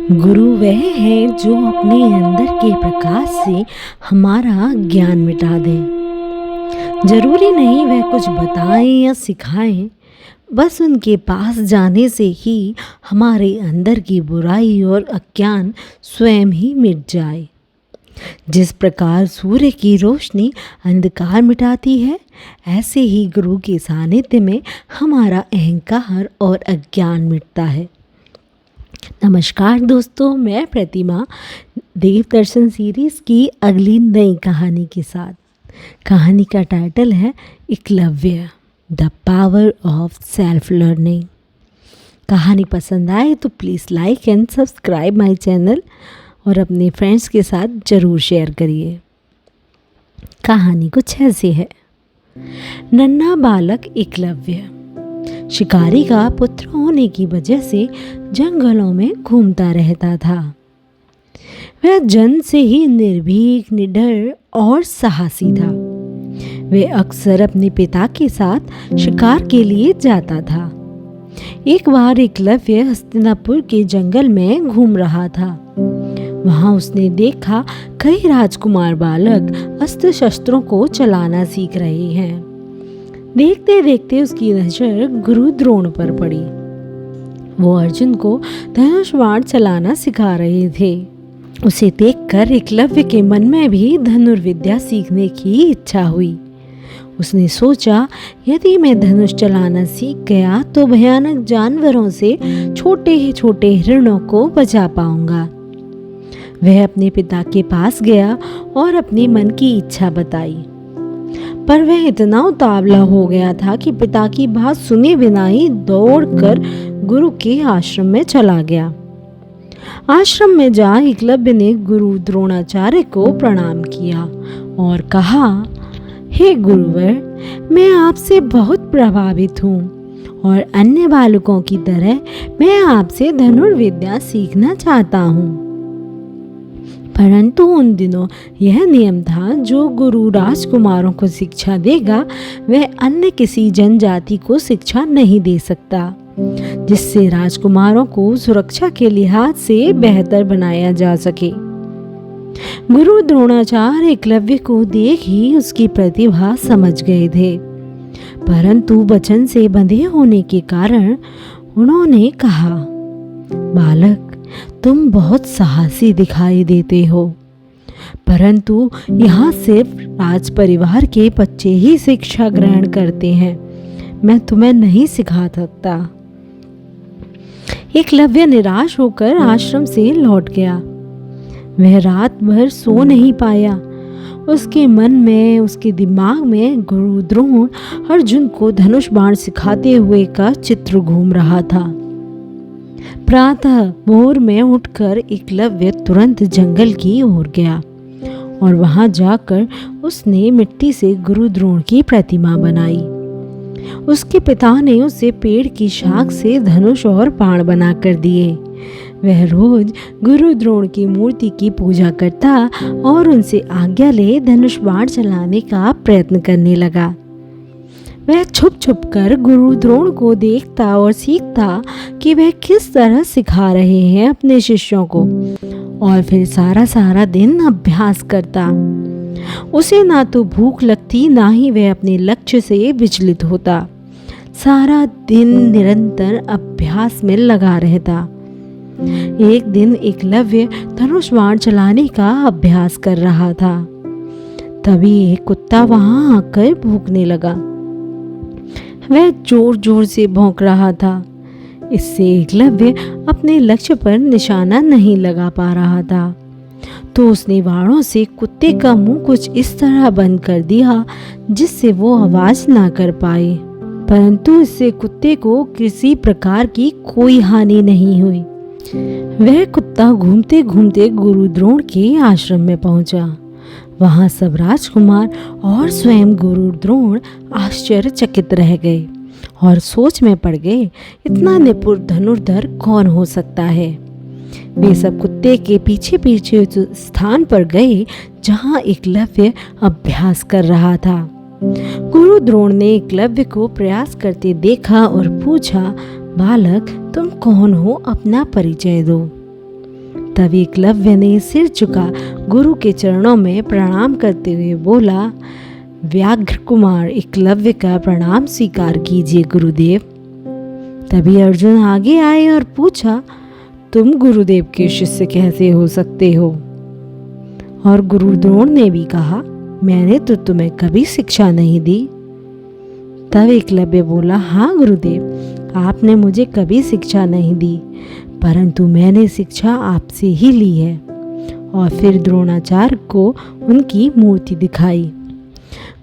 गुरु वह है जो अपने अंदर के प्रकाश से हमारा ज्ञान मिटा दे। जरूरी नहीं वह कुछ बताएं या सिखाएं, बस उनके पास जाने से ही हमारे अंदर की बुराई और अज्ञान स्वयं ही मिट जाए। जिस प्रकार सूर्य की रोशनी अंधकार मिटाती है, ऐसे ही गुरु के सानिध्य में हमारा अहंकार और अज्ञान मिटता है। नमस्कार दोस्तों, मैं प्रतिमा देव दर्शन सीरीज़ की अगली नई कहानी के साथ। कहानी का टाइटल है Eklavya, the power of self learning. कहानी पसंद आए तो please like and subscribe my channel और अपने फ्रेंड्स के साथ ज़रूर शेयर करिए। कहानी कुछ ऐसी है। नन्हा बालक एकलव्य शिकारी का पुत्र होने की वजह से जंगलों में घूमता रहता था। वह जन्म से ही निर्भीक, निडर और साहसी था। वह अक्सर अपने पिता के साथ शिकार के लिए जाता था। एक बार एकलव्य हस्तिनापुर के जंगल में घूम रहा था। वहां उसने देखा कई राजकुमार बालक अस्त्र शस्त्रों को चलाना सीख रहे हैं। देखते देखते उसकी नजर गुरु द्रोण पर पड़ी। वो अर्जुन को धनुष बाण चलाना सिखा रहे थे। उसे देखकर एकलव्य के मन में भी धनुर्विद्या सीखने की इच्छा हुई। उसने सोचा, यदि मैं धनुष चलाना सीख गया तो भयानक जानवरों से छोटे छोटे हिरणों को बचा पाऊंगा। वह अपने पिता के पास गया और अपने मन की इच्छा बताई, पर वह इतना उतावला हो गया था कि पिता की बात सुने बिना ही दौड़कर गुरु के आश्रम में चला गया। आश्रम में जा एकलव्य ने गुरु द्रोणाचार्य को प्रणाम किया और कहा, हे गुरुवर, मैं आपसे बहुत प्रभावित हूँ और अन्य बालकों की तरह मैं आपसे धनुर्विद्या सीखना चाहता हूँ। परंतु उन दिनों यह नियम था, जो गुरु राजकुमारों को शिक्षा देगा वह अन्य किसी जनजाति को शिक्षा नहीं दे सकता, जिससे राजकुमारों को सुरक्षा के लिहाज से बेहतर बनाया जा सके। गुरु द्रोणाचार्य एकलव्य को देख ही उसकी प्रतिभा समझ गए थे, परंतु वचन से बंधे होने के कारण उन्होंने कहा, बालक, तुम बहुत साहसी दिखाई देते हो, परंतु यहाँ सिर्फ राज परिवार के बच्चे ही शिक्षा ग्रहण करते हैं। मैं तुम्हें नहीं सिखा सकता। एकलव्य निराश होकर आश्रम से लौट गया। वह रात भर सो नहीं पाया। उसके मन में, उसके दिमाग में गुरु द्रोण अर्जुन को धनुष बाण सिखाते हुए का चित्र घूम रहा था। प्रातः भोर में उठकर एकलव्य तुरंत जंगल की ओर गया और वहां जाकर उसने मिट्टी से गुरु द्रोण की प्रतिमा बनाई। उसके पिता ने उसे पेड़ की शाख से धनुष और बाण बनाकर दिए। वह रोज गुरु द्रोण की मूर्ति की पूजा करता और उनसे आज्ञा ले धनुष बाण चलाने का प्रयत्न करने लगा। वह छुप छुप कर गुरु द्रोण को देखता और सीखता कि वह किस तरह सिखा रहे हैं अपने शिष्यों को, और फिर सारा दिन अभ्यास करता। उसे ना तो भूख लगती, ना ही वह अपने लक्ष्य से विचलित होता। सारा दिन निरंतर अभ्यास में लगा रहता। एक दिन एकलव्य धनुष बाण चलाने का अभ्यास कर रहा था। तभी एक कुत्ता वहां आकर भौंकने लगा। वह जोर जोर से भौंक रहा था। इससे एकलव्य अपने लक्ष्य पर निशाना नहीं लगा पा रहा था, तो उसने बाणों से कुत्ते का मुंह कुछ इस तरह बंद कर दिया जिससे वो आवाज ना कर पाए। परंतु इससे कुत्ते को किसी प्रकार की कोई हानि नहीं हुई। वह कुत्ता घूमते घूमते गुरु द्रोण के आश्रम में पहुंचा। वहां सब राजकुमार और स्वयं गुरु द्रोण आश्चर्यचकित रह गए और सोच में पड़ गए, इतना निपुण धनुर्धर कौन हो सकता है। वे सब कुत्ते के पीछे पीछे स्थान पर गए जहां एकलव्य अभ्यास कर रहा था। गुरु द्रोण ने एकलव्य को प्रयास करते देखा और पूछा, बालक, तुम कौन हो? अपना परिचय दो। तब एकलव्य ने सिर झुका गुरु के चरणों में प्रणाम करते हुए बोला, व्याघ्र कुमार एकलव्य का प्रणाम स्वीकार कीजिए गुरुदेव। तभी अर्जुन आगे आए और पूछा, तुम गुरुदेव के शिष्य कैसे हो सकते हो? और गुरु द्रोण ने भी कहा, मैंने तो तुम्हें कभी शिक्षा नहीं दी। तब एकलव्य बोला, हाँ गुरुदेव, आपने मुझे कभी शिक्षा नहीं दी, परंतु मैंने शिक्षा आपसे ही ली है। और फिर द्रोणाचार्य को उनकी मूर्ति दिखाई।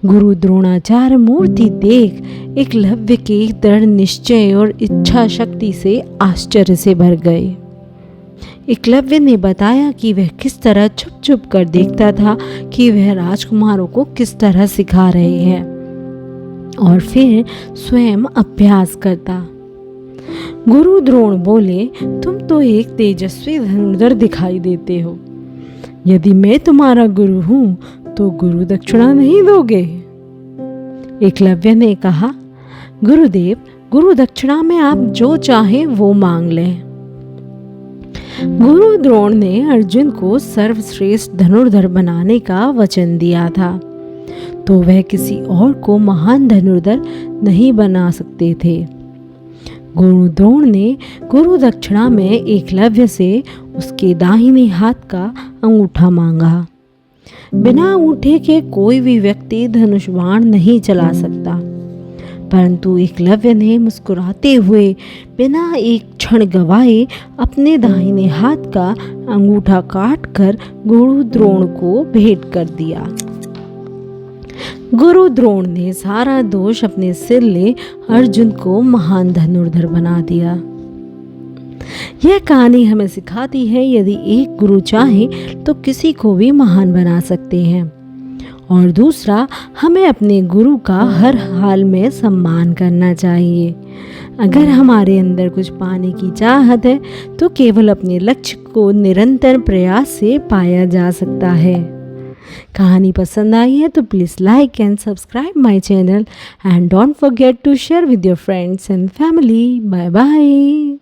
गुरु द्रोणाचार्य मूर्ति देख एकलव्य के दृढ़ निश्चय और इच्छा शक्ति से आश्चर्य से भर गए। एकलव्य ने बताया कि वह किस तरह छुप छुप कर देखता था कि वह राजकुमारों को किस तरह सिखा रहे हैं और फिर स्वयं अभ्यास करता। गुरु द्रोण बोले, तुम तो एक तेजस्वी धनुर्धर दिखाई देते हो। यदि मैं तुम्हारा गुरु हूं तो गुरु दक्षिणा नहीं दोगे? एकलव्य ने कहा, गुरुदेव, गुरु दक्षिणा में आप जो चाहे वो मांग लें। गुरु द्रोण ने अर्जुन को सर्वश्रेष्ठ धनुर्धर बनाने का वचन दिया था, तो वह किसी और को महान धनुर्धर नहीं बना सकते थे। गुरु द्रोण ने गुरु दक्षिणा में एकलव्य से उसके दाहिने हाथ का अंगूठा मांगा। बिना अंगूठे के कोई भी व्यक्ति धनुष बाण नहीं चला सकता, परंतु एकलव्य ने मुस्कुराते हुए बिना एक क्षण गवाए अपने दाहिने हाथ का अंगूठा काटकर गुरु द्रोण को भेंट कर दिया। गुरु द्रोण ने सारा दोष अपने सिर ले अर्जुन को महान धनुर्धर बना दिया। यह कहानी हमें सिखाती है, यदि एक गुरु चाहे तो किसी को भी महान बना सकते हैं। और दूसरा, हमें अपने गुरु का हर हाल में सम्मान करना चाहिए। अगर हमारे अंदर कुछ पाने की चाहत है तो केवल अपने लक्ष्य को निरंतर प्रयास से पाया जा सकता है। कहानी पसंद आई है तो please like and subscribe my channel and don't forget to share with your friends and family. Bye bye.